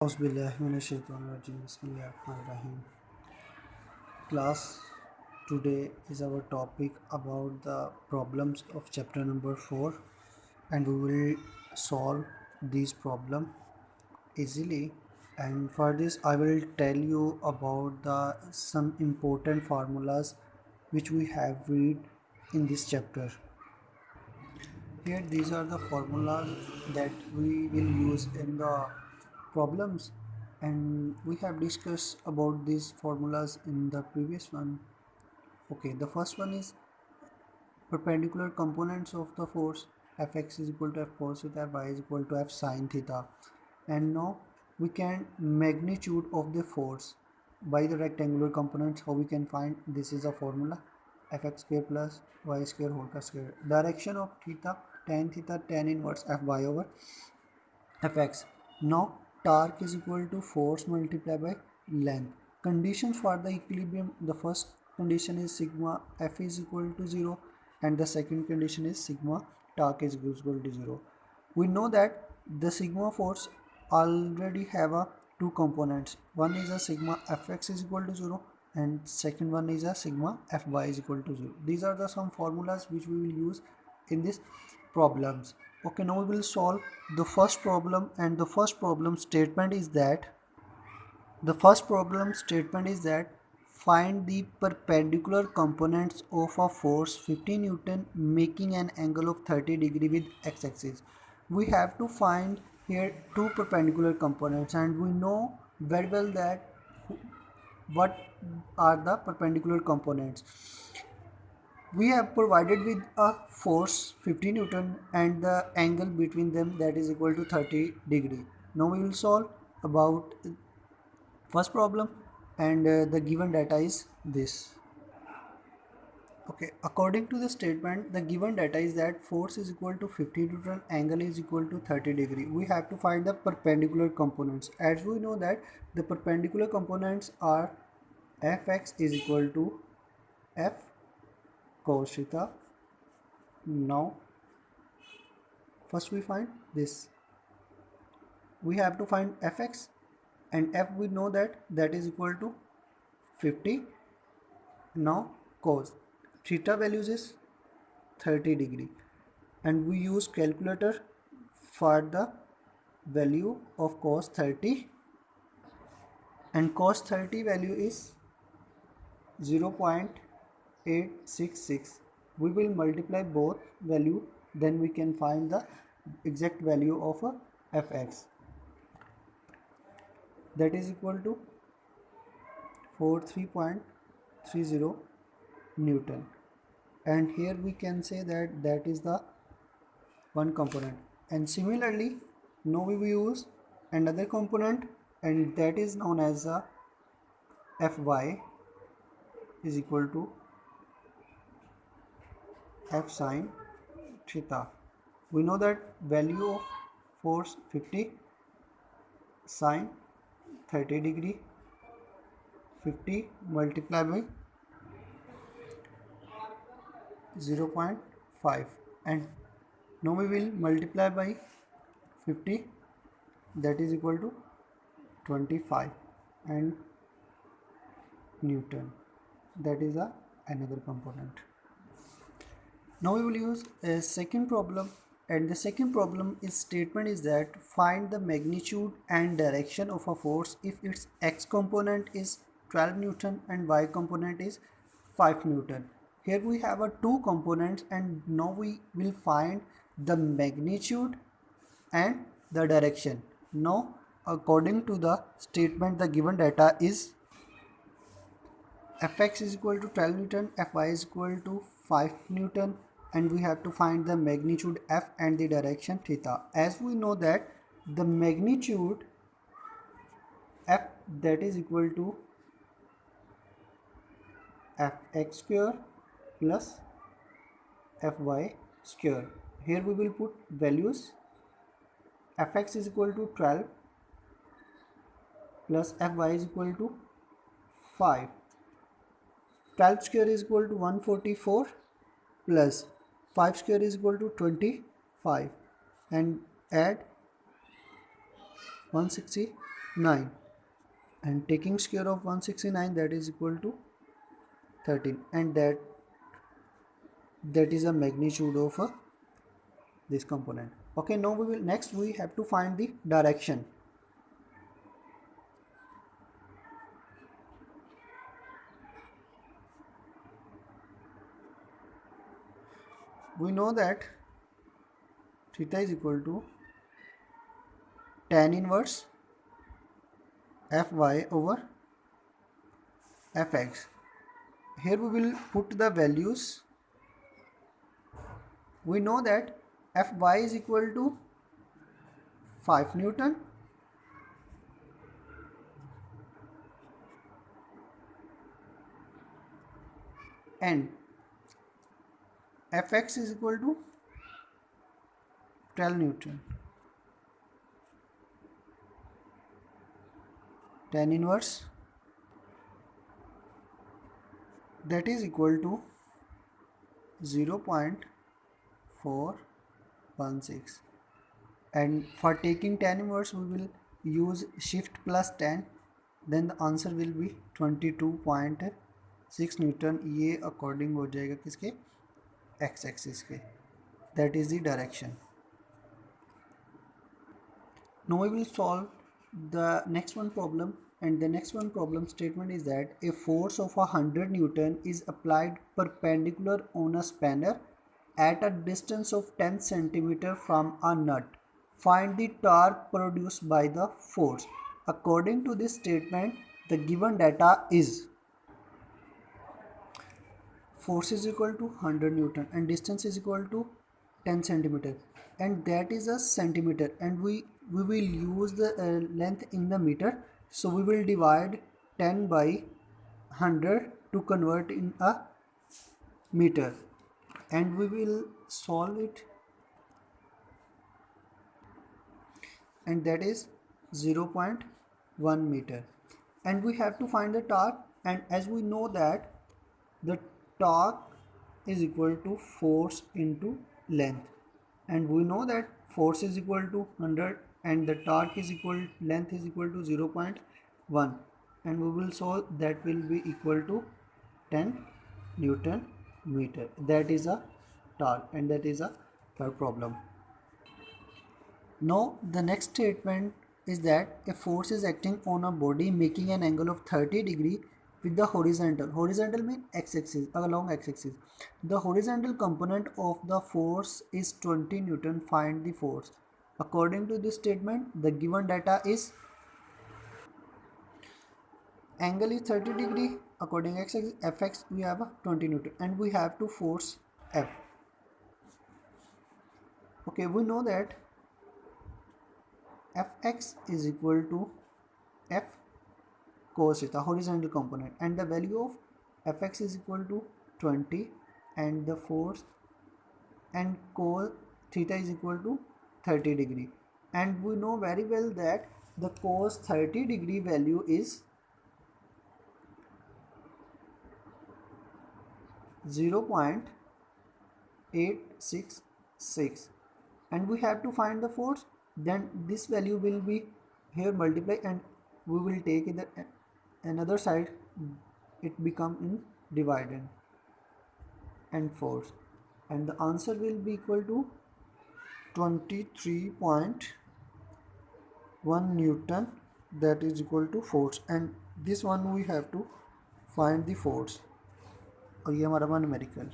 Auzubillahiminash-shaytanir-rajim. Bismillahir-rahmanir-rahim. Class, today is our topic about the problems of chapter number 4, and we will solve these problem easily. And for this I will tell you about the some important formulas which we have read in this chapter. Here these are the formulas that we will use in the problems, and we have discussed about these formulas in the previous one. Okay, the first one is perpendicular components of the force. Fx is equal to F cos theta, y is equal to F sin theta. And now we can magnitude of the force by the rectangular components. How we can find? This is a formula: fx square plus y square whole square. Direction of theta tan inverse Fy over Fx. Now torque is equal to force multiplied by length. Conditions for the equilibrium: the first condition is sigma F is equal to 0, and the second condition is sigma torque is equal to 0. We know that the sigma force already have a two components. One is a sigma Fx is equal to 0, and second one is a sigma Fy is equal to 0. These are the some formulas which we will use in this problems. Okay, now we will solve the first problem, and the first problem statement is that find the perpendicular components of a force 50 Newton making an angle of 30 degree with x-axis. We have to find here two perpendicular components, and we know very well that what are the perpendicular components. We have provided with a force 50 Newton and the angle between them, that is equal to 30 degree. Now we will solve about first problem, and the given data is this. Okay, according to the statement, the given data is that force is equal to 50 Newton, angle is equal to 30 degree. We have to find the perpendicular components. As we know that the perpendicular components are Fx is equal to F cos theta. Now first we find this. We have to find Fx, and F we know that is equal to 50. Now cos theta values is 30 degree, and we use calculator for the value of cos 30, and cos 30 value is 0.866. We will multiply both value, then we can find the exact value of a Fx, that is equal to 43.30 Newton. And here we can say that is the one component. And similarly, now we will use another component, and that is known as a Fy is equal to F sin theta. We know that value of force 50 sin 30 degree, 50 multiplied by 0.5, and now we will multiply by 50, that is equal to 25 and Newton, that is another component. Now we will use a second problem, and the second problem is statement is that find the magnitude and direction of a force if its x component is 12 Newton and y component is 5 Newton. Here we have a two components, and now we will find the magnitude and the direction. Now according to the statement, the given data is Fx is equal to 12 Newton, Fy is equal to 5 Newton, and we have to find the magnitude F and the direction theta. As we know that the magnitude F, that is equal to Fx square plus Fy square. Here we will put values. Fx is equal to 12 plus Fy is equal to 5. 12 square is equal to 144 plus 5 square is equal to 25, and add 160 9, and taking square of 169, that is equal to 13, and that is a magnitude of this component. Okay, now we have to find the direction. We know that theta is equal to tan inverse Fy over Fx. Here we will put the values. We know that Fy is equal to 5 Newton and Fx is equal to 12 Newton. Tan inverse, that is equal to 0.416, and for taking tan inverse we will use shift plus tan, then the answer will be 22.6 Newton. ये according हो जाएगा किसके, x axis के. That is the direction. Now we will solve the next one problem, and the next one problem statement is that a force of 100 Newton is applied perpendicular on a spanner at a distance of 10 centimeter from a nut. Find the torque produced by the force. According to this statement, the given data is force is equal to 100 Newton and distance is equal to 10 centimeter, and that is a centimeter, and we will use the length in the meter, so we will divide 10 by 100 to convert in a meter, and we will solve it, and that is 0.1 meter, and we have to find the torque. And as we know that the torque is equal to force into length, and we know that force is equal to 100 and the torque is equal, length is equal to 0.1, and we will solve, that will be equal to 10 Newton meter. That is a torque, and that is a third problem. Now the next statement is that a force is acting on a body making an angle of 30 degree with the horizontal means x-axis, along x-axis. The horizontal component of the force is 20 Newton. Find the force. According to this statement, the given data is angle is 30 degree, according to x-axis, fx we have a 20 Newton, and we have to force F. Okay, we know that Fx is equal to F cos theta, horizontal component, and the value of Fx is equal to 20, and the force and cos theta is equal to 30 degree, and we know very well that the cos 30 degree value is 0.866, and we have to find the force. Then this value will be here multiply, and we will take it another side, it become in divided and force, and the answer will be equal to 23.1 Newton, that is equal to force, and this one we have to find the force, और ये हमारा numerical.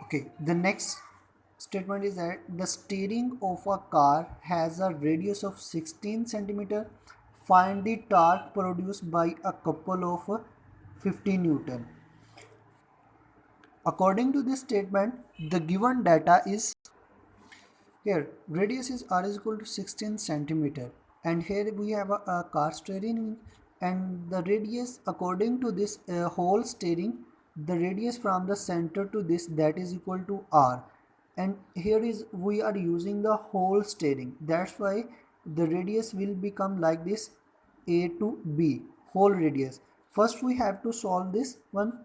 Okay, the next statement is that the steering of a car has a radius of 16 centimeter. Find the torque produced by a couple of 50 Newton. According to this statement, the given data is here radius is r is equal to 16 centimeter, and here we have a car steering, and the radius according to this whole steering, the radius from the center to this, that is equal to r, and here is we are using the whole steering, that's why the radius will become like this, a to b, whole radius. First we have to solve this one.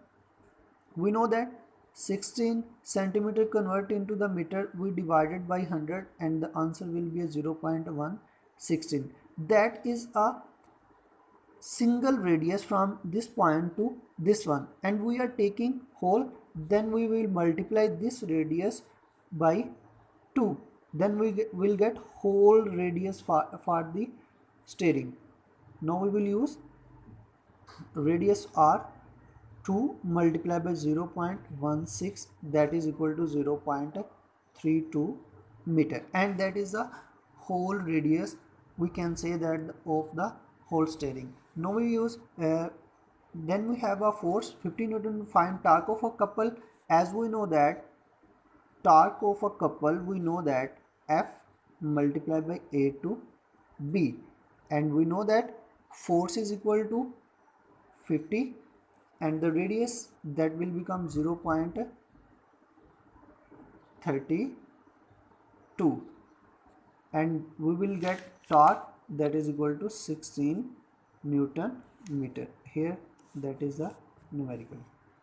We know that 16 centimeter convert into the meter, we divided by 100, and the answer will be a 0.116. that is a single radius from this point to this one, and we are taking whole, then we will multiply this radius by 2, then we will get whole radius for the steering. Now we will use radius r, 2 multiplied by 0.16, that is equal to 0.32 meter, and that is the whole radius, we can say that, of the whole steering. Now we use then we have a force 50 Newton to find torque of a couple. As we know that torque of a couple, we know that F multiplied by A to B, and we know that force is equal to 50 and the radius, that will become 0.32, and we will get torque, that is equal to 16 Newton meter. Here that is the numerical.